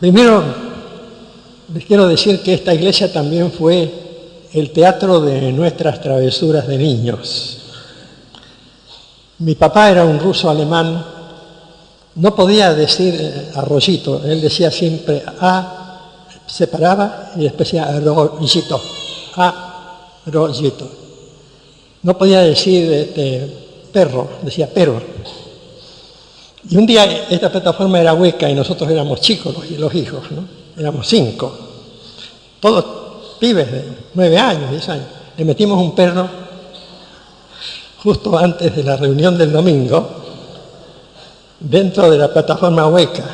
Primero, les quiero decir que esta iglesia también fue el teatro de nuestras travesuras de niños. Mi papá era un ruso alemán, no podía decir arroyito, él decía siempre se paraba y después decía arroyito, arroyito. No podía decir perro, decía perro. Y un día esta plataforma era hueca y nosotros éramos chicos, los hijos, ¿no? Éramos 5, todos pibes de 9 años, 10 años. Le metimos un perro justo antes de la reunión del domingo, dentro de la plataforma hueca.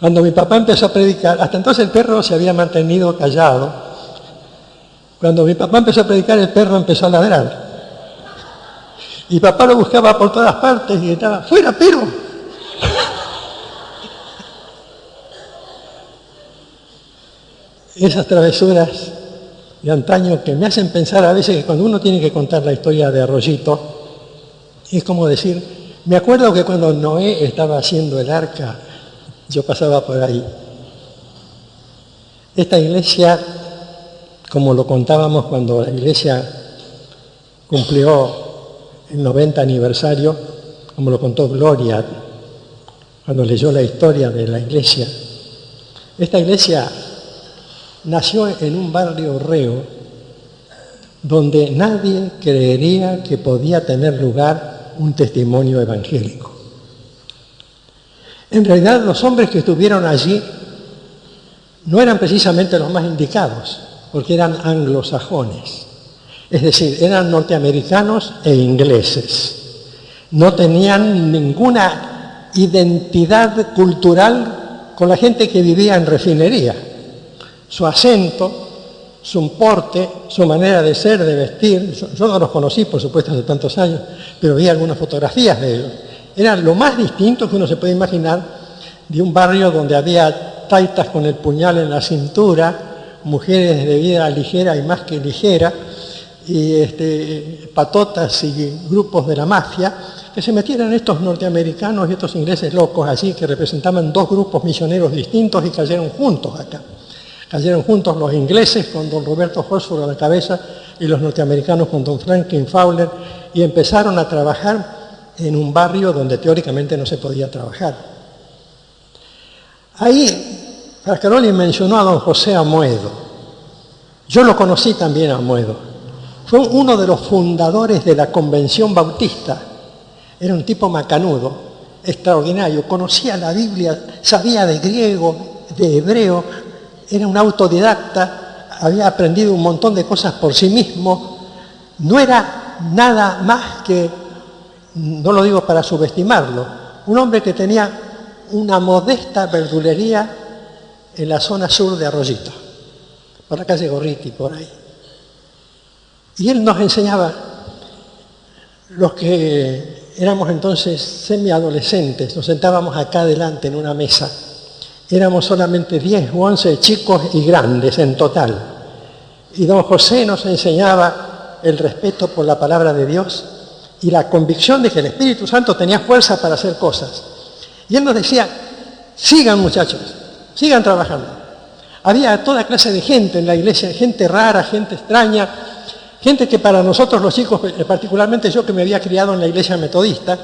Cuando mi papá empezó a predicar, hasta entonces el perro se había mantenido callado. Cuando mi papá empezó a predicar, el perro empezó a ladrar. Y papá lo buscaba por todas partes y gritaba, ¡fuera, perro! Esas travesuras de antaño que me hacen pensar a veces que cuando uno tiene que contar la historia de Arroyito, es como decir, me acuerdo que cuando Noé estaba haciendo el arca, yo pasaba por ahí. Esta iglesia, como lo contábamos cuando la iglesia cumplió el 90 aniversario, como lo contó Gloria, cuando leyó la historia de la iglesia. Esta iglesia nació en un barrio reo, donde nadie creería que podía tener lugar un testimonio evangélico. En realidad, los hombres que estuvieron allí no eran precisamente los más indicados, porque eran anglosajones. Es decir, eran norteamericanos e ingleses. No tenían ninguna identidad cultural con la gente que vivía en refinería. Su acento, su porte, su manera de ser, de vestir, yo no los conocí, por supuesto, hace tantos años, pero vi algunas fotografías de ellos. Eran lo más distinto que uno se puede imaginar de un barrio donde había taitas con el puñal en la cintura, mujeres de vida ligera y más que ligera, y patotas y grupos de la mafia, que se metieran estos norteamericanos y estos ingleses locos allí, que representaban 2 grupos misioneros distintos y cayeron juntos acá. Cayeron juntos los ingleses con don Roberto Horsford a la cabeza y los norteamericanos con don Franklin Fowler, y empezaron a trabajar en un barrio donde teóricamente no se podía trabajar. Ahí, Frascaroli mencionó a don José Amoedo. Yo lo conocí también a Amoedo. Fue uno de los fundadores de la Convención Bautista. Era un tipo macanudo, extraordinario. Conocía la Biblia, sabía de griego, de hebreo, era un autodidacta, había aprendido un montón de cosas por sí mismo. No era nada más que, no lo digo para subestimarlo, un hombre que tenía una modesta verdulería en la zona sur de Arroyito, por la calle Gorriti, por ahí. Y él nos enseñaba, los que éramos entonces semiadolescentes, nos sentábamos acá adelante en una mesa. Éramos solamente 10 u 11 chicos y grandes en total. Y don José nos enseñaba el respeto por la palabra de Dios y la convicción de que el Espíritu Santo tenía fuerza para hacer cosas. Y él nos decía, sigan muchachos, sigan trabajando. Había toda clase de gente en la iglesia, gente rara, gente extraña, gente que para nosotros los chicos, particularmente yo que me había criado en la iglesia metodista,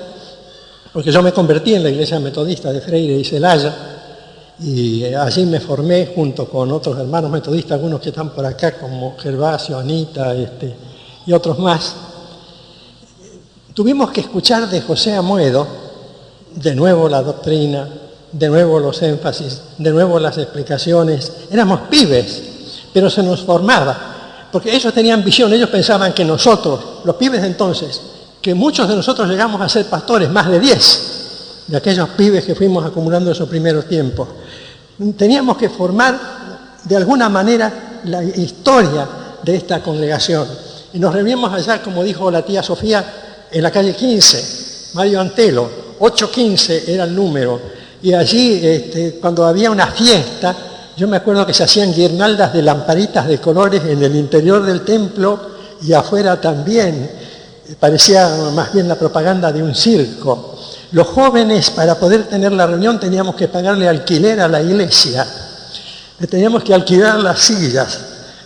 porque yo me convertí en la iglesia metodista de Freire y Celaya, y allí me formé junto con otros hermanos metodistas, algunos que están por acá, como Gervasio, Anita, y otros más. Tuvimos que escuchar de José Amoedo, de nuevo la doctrina, de nuevo los énfasis, de nuevo las explicaciones. Éramos pibes, pero se nos formaba. Porque ellos tenían visión, ellos pensaban que nosotros, los pibes de entonces, que muchos de nosotros llegamos a ser pastores, más de 10, de aquellos pibes que fuimos acumulando en esos primeros tiempos. Teníamos que formar de alguna manera la historia de esta congregación. Y nos reuníamos allá, como dijo la tía Sofía, en la calle 15, Mario Antelo, 815 era el número. Y allí, cuando había una fiesta, yo me acuerdo que se hacían guirnaldas de lamparitas de colores en el interior del templo y afuera también. Parecía más bien la propaganda de un circo. Los jóvenes, para poder tener la reunión, teníamos que pagarle alquiler a la iglesia. Le teníamos que alquilar las sillas.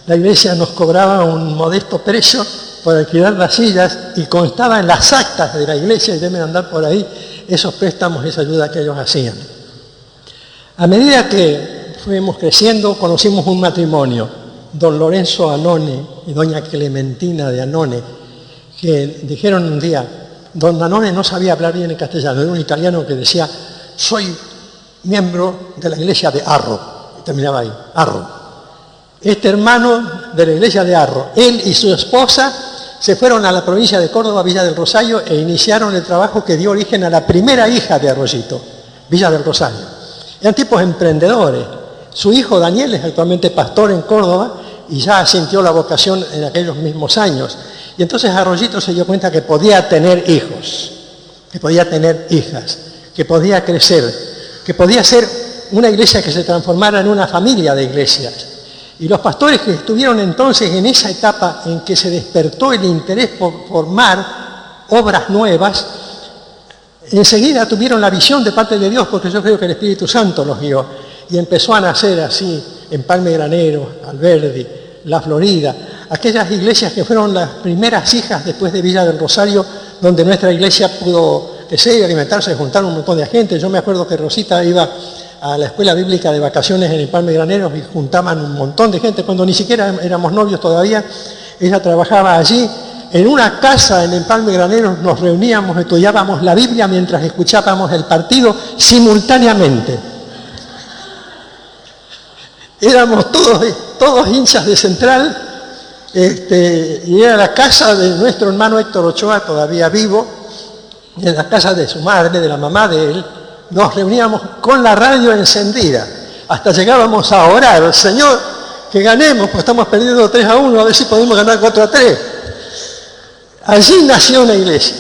La iglesia nos cobraba un modesto precio por alquilar las sillas y constaba en las actas de la iglesia, y deben andar por ahí esos préstamos, esa ayuda que ellos hacían. A medida que fuimos creciendo, conocimos un matrimonio, don Lorenzo Anone y doña Clementina de Anone, que dijeron un día, don Anone no sabía hablar bien en castellano, era un italiano que decía, soy miembro de la iglesia de Arro, y terminaba ahí, Arro. Este hermano de la iglesia de Arro, él y su esposa se fueron a la provincia de Córdoba, Villa del Rosario, e iniciaron el trabajo que dio origen a la primera hija de Arroyito, Villa del Rosario. Eran tipos emprendedores. Su hijo Daniel es actualmente pastor en Córdoba y ya sintió la vocación en aquellos mismos años. Y entonces Arroyito se dio cuenta que podía tener hijos, que podía tener hijas, que podía crecer, que podía ser una iglesia que se transformara en una familia de iglesias. Y los pastores que estuvieron entonces en esa etapa en que se despertó el interés por formar obras nuevas, enseguida tuvieron la visión de parte de Dios, porque yo creo que el Espíritu Santo los guió, y empezó a nacer así Empalme Granero, Alberdi, La Florida, aquellas iglesias que fueron las primeras hijas después de Villa del Rosario, donde nuestra iglesia pudo crecer y alimentarse, juntar un montón de gente. Yo me acuerdo que Rosita iba a la escuela bíblica de vacaciones en Empalme Graneros y juntaban un montón de gente, cuando ni siquiera éramos novios todavía. Ella trabajaba allí. En una casa en Empalme Graneros nos reuníamos, estudiábamos la Biblia mientras escuchábamos el partido simultáneamente. Éramos todos hinchas de Central, y era la casa de nuestro hermano Héctor Ochoa, todavía vivo, en la casa de su madre, de la mamá de él. Nos reuníamos con la radio encendida, hasta llegábamos a orar, Señor, que ganemos, pues estamos perdiendo 3-1, a ver si podemos ganar 4-3. Allí nació una iglesia,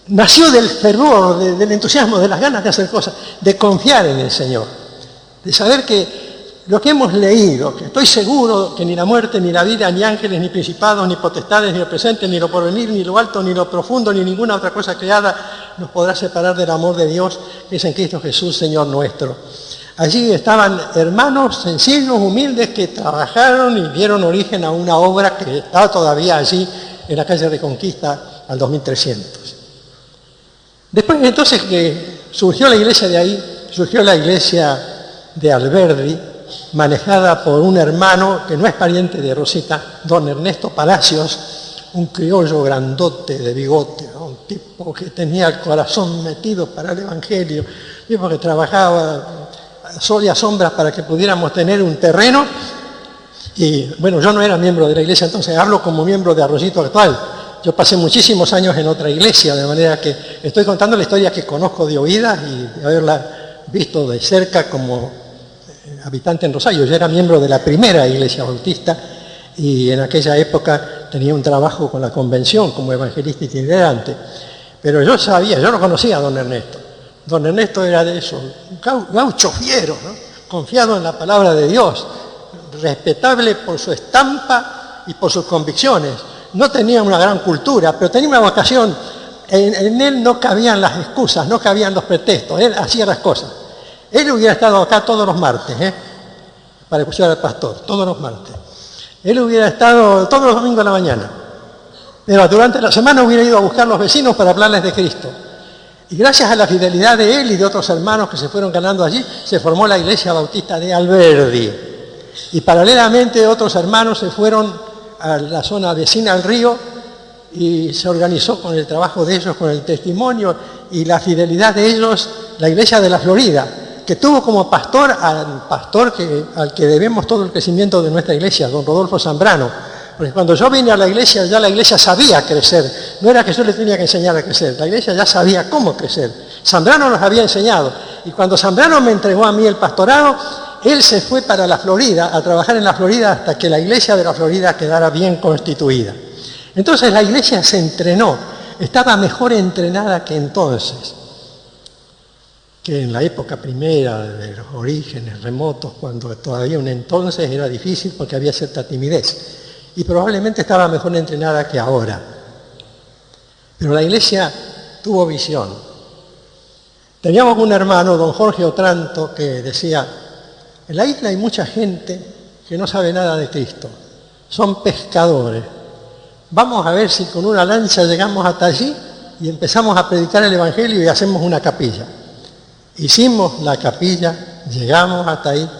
nació del fervor, del entusiasmo, de las ganas de hacer cosas, de confiar en el Señor, de saber que lo que hemos leído, que estoy seguro que ni la muerte, ni la vida, ni ángeles, ni principados, ni potestades, ni lo presente, ni lo porvenir, ni lo alto, ni lo profundo, ni ninguna otra cosa creada nos podrá separar del amor de Dios que es en Cristo Jesús, Señor nuestro. Allí estaban hermanos sencillos, humildes, que trabajaron y dieron origen a una obra que está todavía allí en la calle Reconquista al 2300. Después entonces que surgió la iglesia de ahí, surgió la iglesia de Alberdi, manejada por un hermano que no es pariente de Rosita, don Ernesto Palacios, un criollo grandote de bigote, ¿no? Un tipo que tenía el corazón metido para el Evangelio, un tipo que trabajaba a sol y a sombras para que pudiéramos tener un terreno. Y bueno, yo no era miembro de la iglesia, entonces hablo como miembro de Arroyito actual. Yo pasé muchísimos años en otra iglesia, de manera que estoy contando la historia que conozco de oídas y de haberla visto de cerca como habitante en Rosario. Yo era miembro de la primera iglesia bautista y en aquella época tenía un trabajo con la convención como evangelista itinerante. Pero yo no conocía a don Ernesto. Don Ernesto era de eso, un gaucho fiero, ¿no? Confiado en la palabra de Dios, respetable por su estampa y por sus convicciones. No tenía una gran cultura, pero tenía una vocación. En él no cabían las excusas, no cabían los pretextos. Él hacía las cosas. Él hubiera estado acá todos los martes, para escuchar al pastor, todos los martes. Él hubiera estado todos los domingos de la mañana. Pero durante la semana hubiera ido a buscar a los vecinos para hablarles de Cristo. Y gracias a la fidelidad de él y de otros hermanos que se fueron ganando allí, se formó la iglesia bautista de Alberdi. Y paralelamente otros hermanos se fueron a la zona vecina al río y se organizó con el trabajo de ellos, con el testimonio y la fidelidad de ellos, la iglesia de La Florida, que tuvo como pastor al pastor al que debemos todo el crecimiento de nuestra iglesia, don Rodolfo Zambrano. Porque cuando yo vine a la iglesia, ya la iglesia sabía crecer. No era que yo le tenía que enseñar a crecer, la iglesia ya sabía cómo crecer. Zambrano nos había enseñado. Y cuando Zambrano me entregó a mí el pastorado, él se fue para La Florida, a trabajar en La Florida hasta que la iglesia de La Florida quedara bien constituida. Entonces la iglesia se entrenó, estaba mejor entrenada que entonces, que en la época primera de los orígenes remotos, cuando todavía un entonces era difícil porque había cierta timidez. Y probablemente estaba mejor entrenada que ahora. Pero la iglesia tuvo visión, Teníamos un hermano, don Jorge Otranto, que decía, en la isla hay mucha gente que no sabe nada de Cristo, son pescadores. Vamos a ver si con una lancha llegamos hasta allí y empezamos a predicar el Evangelio y hacemos una capilla. Hicimos la capilla, llegamos hasta ahí,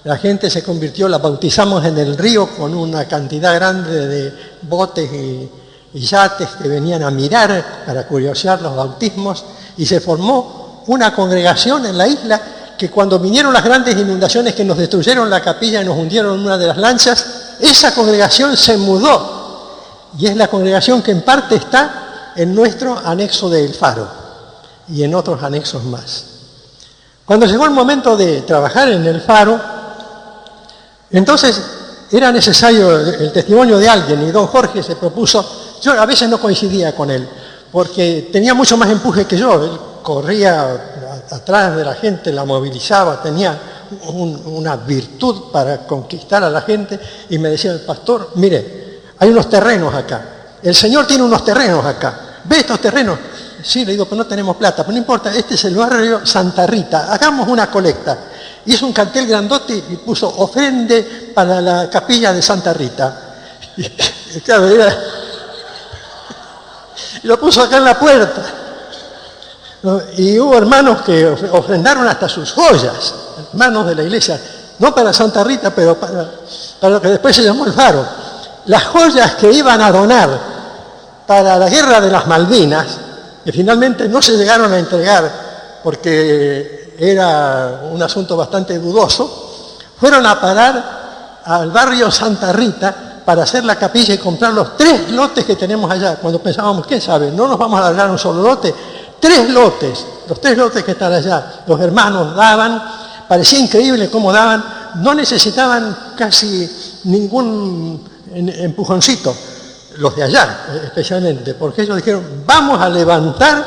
la gente se convirtió, la bautizamos en el río con una cantidad grande de botes y yates que venían a mirar para curiosear los bautismos, y se formó una congregación en la isla que cuando vinieron las grandes inundaciones que nos destruyeron la capilla y nos hundieron en una de las lanchas, esa congregación se mudó, y es la congregación que en parte está en nuestro anexo del Faro y en otros anexos más. Cuando llegó el momento de trabajar en el Faro, entonces era necesario el testimonio de alguien, y don Jorge se propuso. Yo a veces no coincidía con él, porque tenía mucho más empuje que yo. Él corría atrás de la gente, la movilizaba, tenía una virtud para conquistar a la gente, y me decía el pastor, mire, hay unos terrenos acá, el Señor tiene unos terrenos acá, ¿ve estos terrenos? Sí, le digo, pero no tenemos plata, pero no importa, este es el barrio Santa Rita, hagamos una colecta. Hizo un cartel grandote y puso ofrende para la capilla de Santa Rita. Y claro, y lo puso acá en la puerta. Y hubo hermanos que ofrendaron hasta sus joyas, hermanos de la iglesia, no para Santa Rita, pero para lo que después se llamó el Faro. Las joyas que iban a donar para la guerra de las Malvinas, que finalmente no se llegaron a entregar porque era un asunto bastante dudoso, fueron a parar al barrio Santa Rita para hacer la capilla y comprar los 3 lotes que tenemos allá. Cuando pensábamos, ¿quién sabe? No nos vamos a largar un solo lote. 3 lotes, los 3 lotes que están allá. Los hermanos daban, parecía increíble cómo daban, no necesitaban casi ningún empujoncito, los de allá especialmente, porque ellos dijeron, vamos a levantar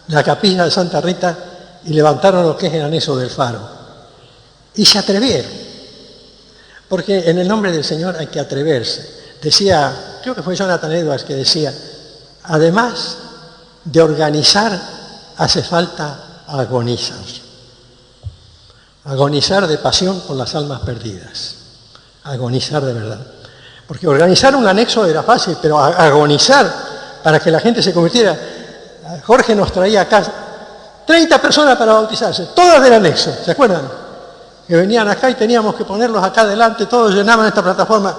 la capilla de Santa Rita, y levantaron lo que es el anexo del Faro. Y se atrevieron, porque en el nombre del Señor hay que atreverse. Decía, creo que fue Jonathan Edwards que decía, además de organizar, hace falta agonizar. Agonizar de pasión por las almas perdidas. Agonizar de verdad. Porque organizar un anexo era fácil, pero agonizar para que la gente se convirtiera. Jorge nos traía acá 30 personas para bautizarse, todas del anexo, ¿se acuerdan? Que venían acá y teníamos que ponerlos acá adelante, todos llenaban esta plataforma.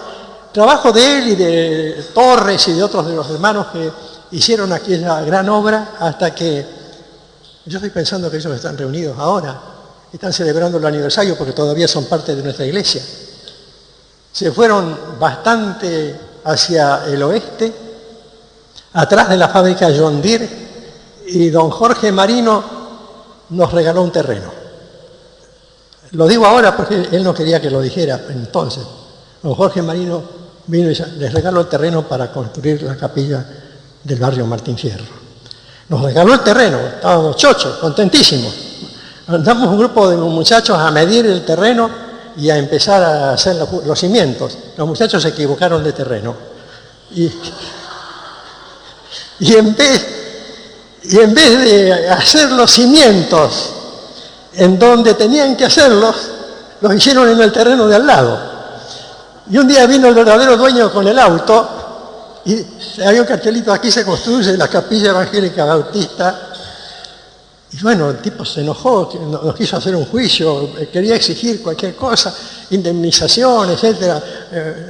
Trabajo de él y de Torres y de otros de los hermanos que hicieron aquella gran obra, hasta que yo estoy pensando que ellos están reunidos ahora, están celebrando el aniversario porque todavía son parte de nuestra iglesia. Se fueron bastante hacia el oeste, atrás de la fábrica John Deere, y don Jorge Marino nos regaló un terreno. Lo digo ahora porque él no quería que lo dijera entonces. Don Jorge Marino vino y les regaló el terreno para construir la capilla del barrio Martín Fierro. Nos regaló el terreno, estábamos chochos, contentísimos. Andamos un grupo de muchachos a medir el terreno y a empezar a hacer los cimientos. Los muchachos se equivocaron de terreno. Y en vez de hacer los cimientos en donde tenían que hacerlos, los hicieron en el terreno de al lado. Y un día vino el verdadero dueño con el auto y había un cartelito, aquí se construye la capilla evangélica bautista. Y bueno, el tipo se enojó, nos quiso hacer un juicio, quería exigir cualquier cosa, indemnización, etcétera,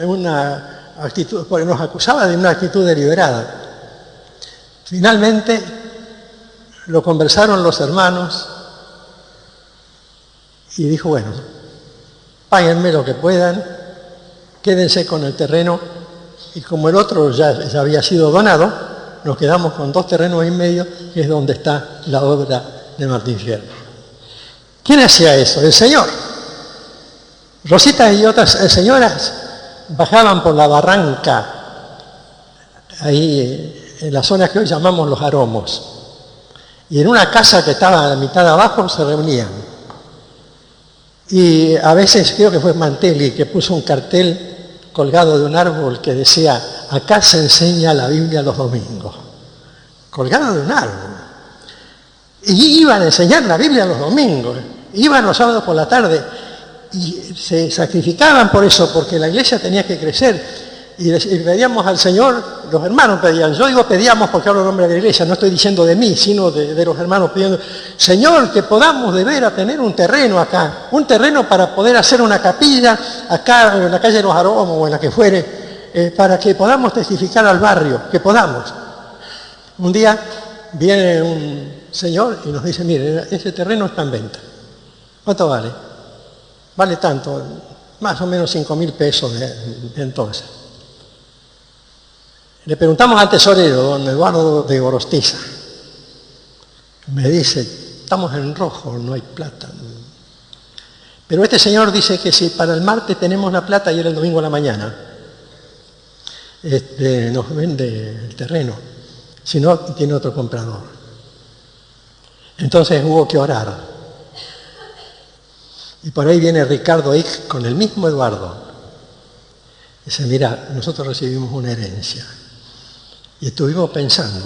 una actitud, porque nos acusaba de una actitud deliberada. Finalmente lo conversaron los hermanos y dijo, bueno, páguenme lo que puedan, quédense con el terreno, y como el otro ya había sido donado, nos quedamos con 2 terrenos y medio, que es donde está la obra de Martín Fierro. ¿Quién hacía eso? El Señor. Rosita y otras señoras bajaban por la barranca, ahí en la zona que hoy llamamos Los Aromos, y en una casa que estaba a la mitad de abajo se reunían. Y a veces creo que fue Mantelli que puso un cartel colgado de un árbol que decía, acá se enseña la Biblia los domingos. Colgado de un árbol. Y iban a enseñar la Biblia los domingos, iban los sábados por la tarde y se sacrificaban por eso, porque la iglesia tenía que crecer. Y pedíamos al Señor, los hermanos pedían, yo digo pedíamos porque hablo en nombre de la iglesia, no estoy diciendo de mí, sino de los hermanos pidiendo, Señor, que podamos de veras tener un terreno acá, un terreno para poder hacer una capilla acá en la calle de los Aromos o en la que fuere, para que podamos testificar al barrio, que podamos. Un día viene un señor y nos dice, mire, ese terreno está en venta. ¿Cuánto vale? Vale tanto, más o menos 5.000 pesos de entonces. Le preguntamos al tesorero, don Eduardo de Gorostiza. Me dice, estamos en rojo, no hay plata. Pero este señor dice que si para el martes tenemos la plata y era el domingo a la mañana, nos vende el terreno. Si no, tiene otro comprador. Entonces hubo que orar. Y por ahí viene Ricardo Ick con el mismo Eduardo. Dice, mira, nosotros recibimos una herencia. Y estuvimos pensando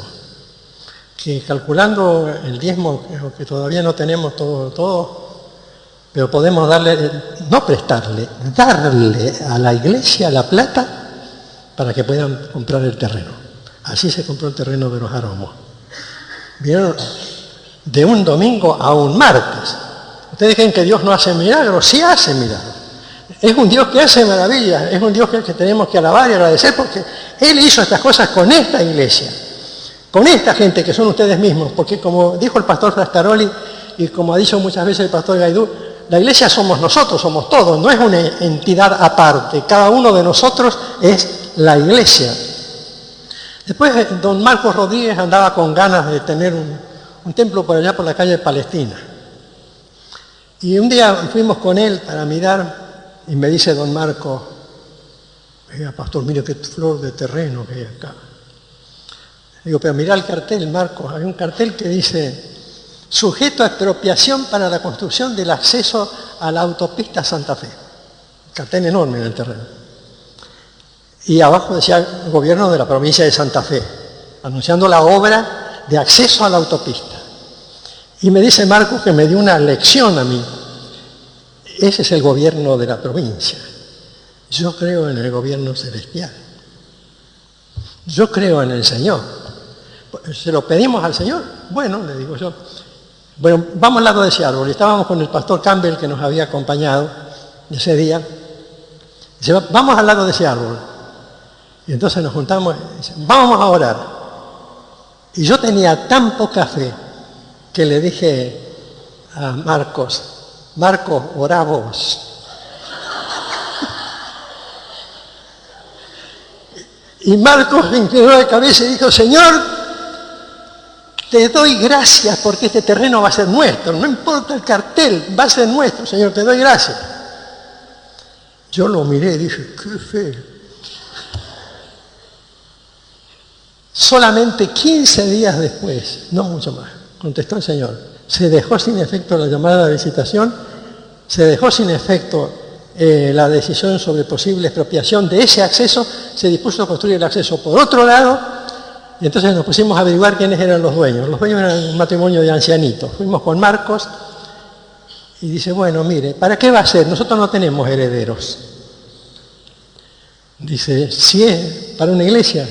que calculando el diezmo, que todavía no tenemos todo, pero podemos darle, no prestarle, darle a la iglesia la plata para que puedan comprar el terreno. Así se compró el terreno de los Aromos. ¿Vieron? De un domingo a un martes. Ustedes creen que Dios no hace milagros, sí hace milagros. Es un Dios que hace maravillas, es un Dios que tenemos que alabar y agradecer porque Él hizo estas cosas con esta iglesia, con esta gente que son ustedes mismos, porque como dijo el pastor Frascaroli y como ha dicho muchas veces el pastor Gaidú, la iglesia somos nosotros, somos todos, no es una entidad aparte, cada uno de nosotros es la iglesia. Después don Marcos Rodríguez andaba con ganas de tener un templo por allá por la calle de Palestina. Y un día fuimos con él para mirar y me dice don Marcos, pastor, mire qué flor de terreno que hay acá. Digo, pero mira el cartel, Marcos, hay un cartel que dice, sujeto a expropiación para la construcción del acceso a la autopista Santa Fe. Un cartel enorme en el terreno. Y abajo decía gobierno de la provincia de Santa Fe, anunciando la obra de acceso a la autopista. Y me dice Marcos que me dio una lección a mí. Ese es el gobierno de la provincia. Yo creo en el gobierno celestial. Yo creo en el Señor. ¿Se lo pedimos al Señor? Bueno, le digo yo. Bueno, vamos al lado de ese árbol. Estábamos con el pastor Campbell que nos había acompañado ese día. Dice, vamos al lado de ese árbol. Y entonces nos juntamos y dice, vamos a orar. Y yo tenía tan poca fe que le dije a Marcos, orá vos. Y Marcos inclinó la cabeza y dijo, Señor, te doy gracias porque este terreno va a ser nuestro, no importa el cartel, va a ser nuestro, Señor, te doy gracias. Yo lo miré y dije, qué fe. Solamente 15 días después, no mucho más, contestó el Señor, se dejó sin efecto la llamada de licitación, se dejó sin efecto la decisión sobre posible expropiación de ese acceso, se dispuso a construir el acceso por otro lado, y entonces nos pusimos a averiguar quiénes eran los dueños. Los dueños eran un matrimonio de ancianitos. Fuimos con Marcos y dice, bueno, mire, ¿para qué va a ser? Nosotros no tenemos herederos. Dice, si es para una iglesia,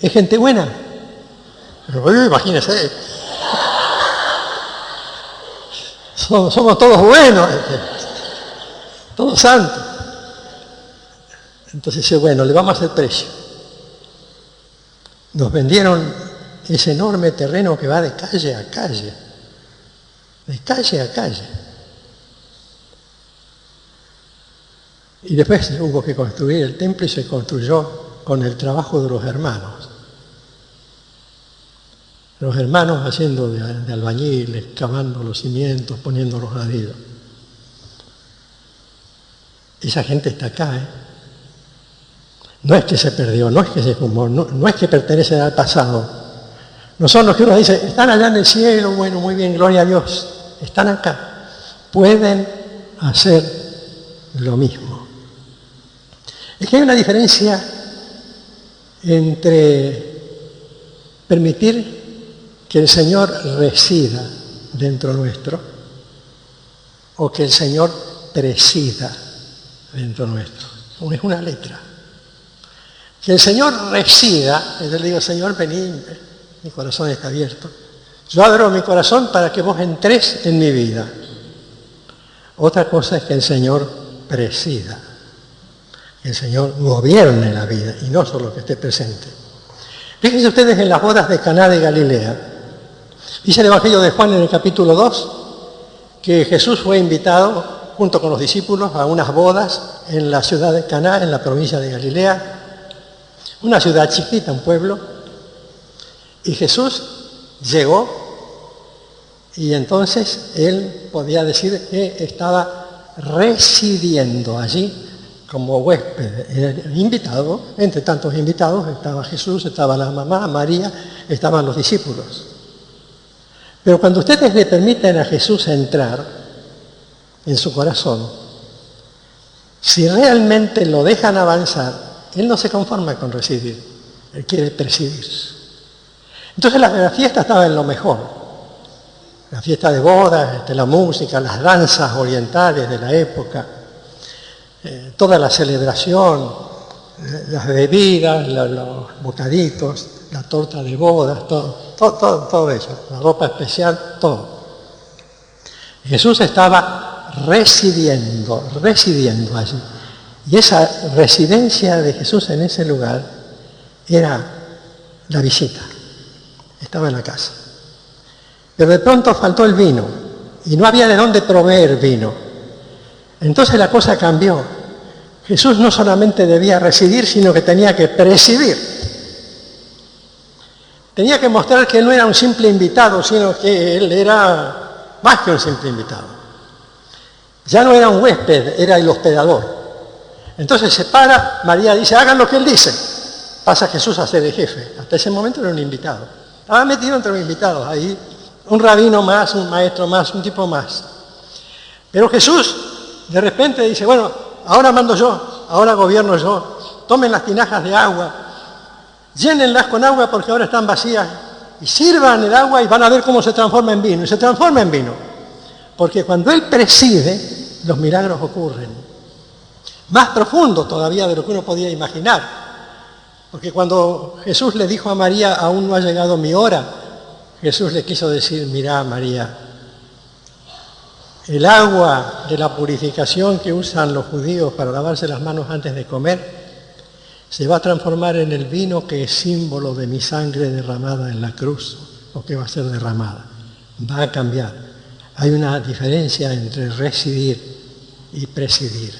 ¿es gente buena? Pero imagínese. Somos todos buenos, todos santos. Entonces dice, bueno, le vamos a hacer precio. Nos vendieron ese enorme terreno que va de calle a calle. De calle a calle. Y después hubo que construir el templo y se construyó con el trabajo de los hermanos. Los hermanos haciendo de albañiles, cavando los cimientos, poniendo los ladrillos. Esa gente está acá, ¿eh? No es que se perdió, no es que se fumó, no es que pertenecen al pasado. No son los que uno dice, están allá en el cielo, bueno, muy bien, gloria a Dios. Están acá. Pueden hacer lo mismo. Es que hay una diferencia entre permitir que el Señor resida dentro nuestro o que el Señor presida dentro nuestro. Es una letra. Que el Señor resida, yo le digo, Señor, vení, mi corazón está abierto. Yo abro mi corazón para que vos entres en mi vida. Otra cosa es que el Señor presida, que el Señor gobierne la vida y no solo que esté presente. Fíjense ustedes en las bodas de Caná de Galilea. Dice el Evangelio de Juan en el capítulo 2 que Jesús fue invitado junto con los discípulos a unas bodas en la ciudad de Caná, en la provincia de Galilea, una ciudad chiquita, un pueblo, y Jesús llegó y entonces él podía decir que estaba residiendo allí como huésped, era invitado, entre tantos invitados estaba Jesús, estaba la mamá, María, estaban los discípulos. Pero cuando ustedes le permiten a Jesús entrar en su corazón, si realmente lo dejan avanzar, Él no se conforma con residir, Él quiere presidir. Entonces la fiesta estaba en lo mejor. La fiesta de bodas, la música, las danzas orientales de la época, toda la celebración, las bebidas, los bocaditos, la torta de bodas, todo eso, la ropa especial, todo. Jesús estaba residiendo allí. Y esa residencia de Jesús en ese lugar era la visita. Estaba en la casa. Pero de pronto faltó el vino y no había de dónde proveer vino. Entonces la cosa cambió. Jesús no solamente debía residir, sino que tenía que presidir. Tenía que mostrar que él no era un simple invitado, sino que él era más que un simple invitado. Ya no era un huésped, era el hospedador. Entonces se para, María dice, hagan lo que él dice. Pasa Jesús a ser el jefe. Hasta ese momento era un invitado. Estaba metido entre los invitados ahí. Un rabino más, un maestro más, un tipo más. Pero Jesús de repente dice, bueno, ahora mando yo, ahora gobierno yo. Tomen las tinajas de agua, llénenlas con agua porque ahora están vacías y sirvan el agua y van a ver cómo se transforma en vino. Y se transforma en vino. Porque cuando Él preside, los milagros ocurren. Más profundo todavía de lo que uno podía imaginar. Porque cuando Jesús le dijo a María, aún no ha llegado mi hora, Jesús le quiso decir, mirá María, el agua de la purificación que usan los judíos para lavarse las manos antes de comer, se va a transformar en el vino que es símbolo de mi sangre derramada en la cruz, o que va a ser derramada. Va a cambiar. Hay una diferencia entre residir y presidir.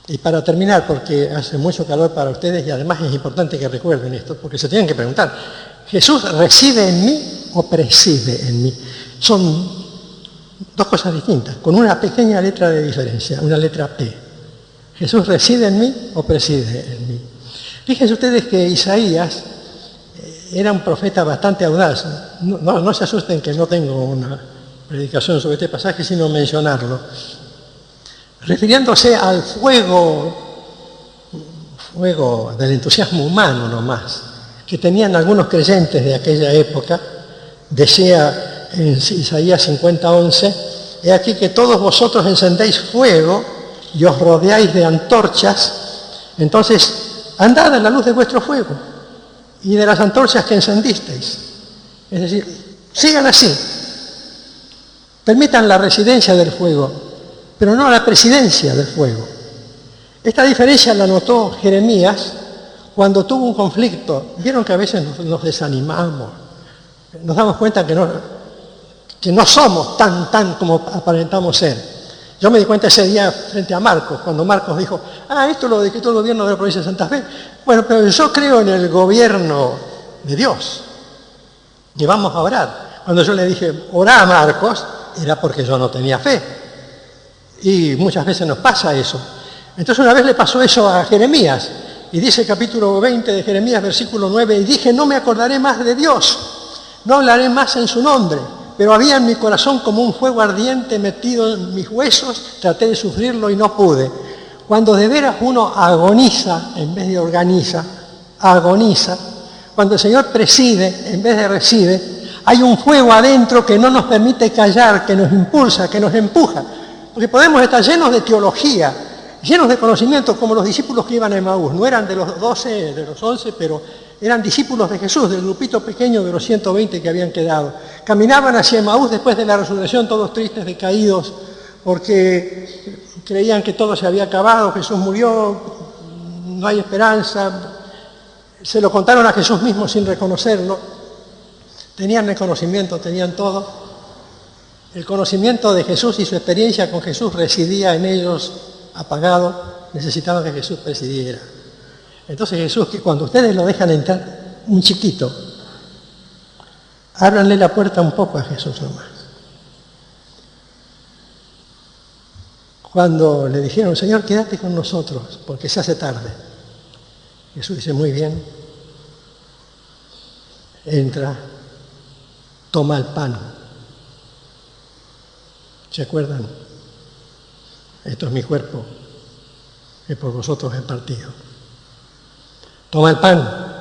Y para terminar, porque hace mucho calor para ustedes y además es importante que recuerden esto, porque se tienen que preguntar, ¿Jesús reside en mí o preside en mí? Son dos cosas distintas, con una pequeña letra de diferencia, una letra P. ¿Jesús reside en mí o preside en mí? Fíjense ustedes que Isaías era un profeta bastante audaz. No se asusten que no tengo una predicación sobre este pasaje, sino mencionarlo. Refiriéndose al fuego del entusiasmo humano nomás, que tenían algunos creyentes de aquella época, decía en Isaías 50:11, he aquí que todos vosotros encendéis fuego y os rodeáis de antorchas, entonces andad en la luz de vuestro fuego y de las antorchas que encendisteis. Es decir, sigan así, permitan la residencia del fuego, pero no la presidencia del fuego. Esta diferencia la notó Jeremías cuando tuvo un conflicto. Vieron que a veces nos desanimamos, nos damos cuenta que no somos tan como aparentamos ser. Yo me di cuenta ese día frente a Marcos, cuando Marcos dijo, esto lo decretó el gobierno de la provincia de Santa Fe. Bueno, pero yo creo en el gobierno de Dios y vamos a orar. Cuando yo le dije, orá a Marcos, era porque yo no tenía fe. Y muchas veces nos pasa eso. Entonces una vez le pasó eso a Jeremías, y dice el capítulo 20 de Jeremías, versículo 9, y dije, no me acordaré más de Dios, no hablaré más en su nombre, pero había en mi corazón como un fuego ardiente metido en mis huesos, traté de sufrirlo y no pude. Cuando de veras uno agoniza en vez de organiza, agoniza, cuando el Señor preside en vez de reside, hay un fuego adentro que no nos permite callar, que nos impulsa, que nos empuja. Porque podemos estar llenos de teología, llenos de conocimiento, como los discípulos que iban a Emaús. No eran de los 12, de los 11, pero eran discípulos de Jesús, del grupito pequeño de los 120 que habían quedado. Caminaban hacia Emaús después de la resurrección, todos tristes, decaídos, porque creían que todo se había acabado, Jesús murió, no hay esperanza. Se lo contaron a Jesús mismo sin reconocerlo. Tenían el conocimiento, tenían todo. El conocimiento de Jesús y su experiencia con Jesús residía en ellos apagado, necesitaban que Jesús presidiera. Entonces Jesús, que cuando ustedes lo dejan entrar, un chiquito, ábranle la puerta un poco a Jesús nomás. Cuando le dijeron, Señor, quédate con nosotros, porque se hace tarde. Jesús dice, muy bien, entra, toma el pan. ¿Se acuerdan? Esto es mi cuerpo, que por vosotros he partido. Toma el pan.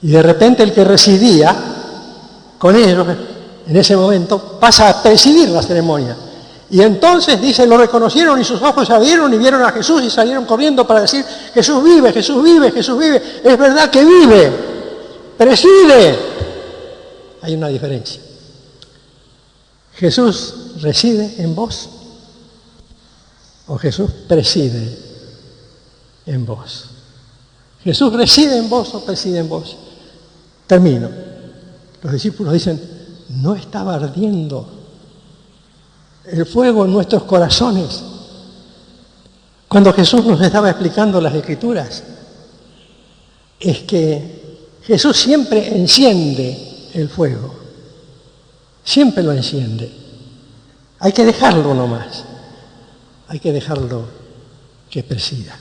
Y de repente el que residía con ellos, en ese momento, pasa a presidir la ceremonia. Y entonces, dice, lo reconocieron y sus ojos se abrieron y vieron a Jesús y salieron corriendo para decir, Jesús vive, Jesús vive, Jesús vive. Es verdad que vive, preside. Hay una diferencia. ¿Jesús reside en vos o Jesús preside en vos? ¿Jesús reside en vos o preside en vos? Termino. Los discípulos dicen, no estaba ardiendo el fuego en nuestros corazones cuando Jesús nos estaba explicando las Escrituras. Es que Jesús siempre enciende el fuego, siempre lo enciende. Hay que dejarlo nomás, hay que dejarlo que presida.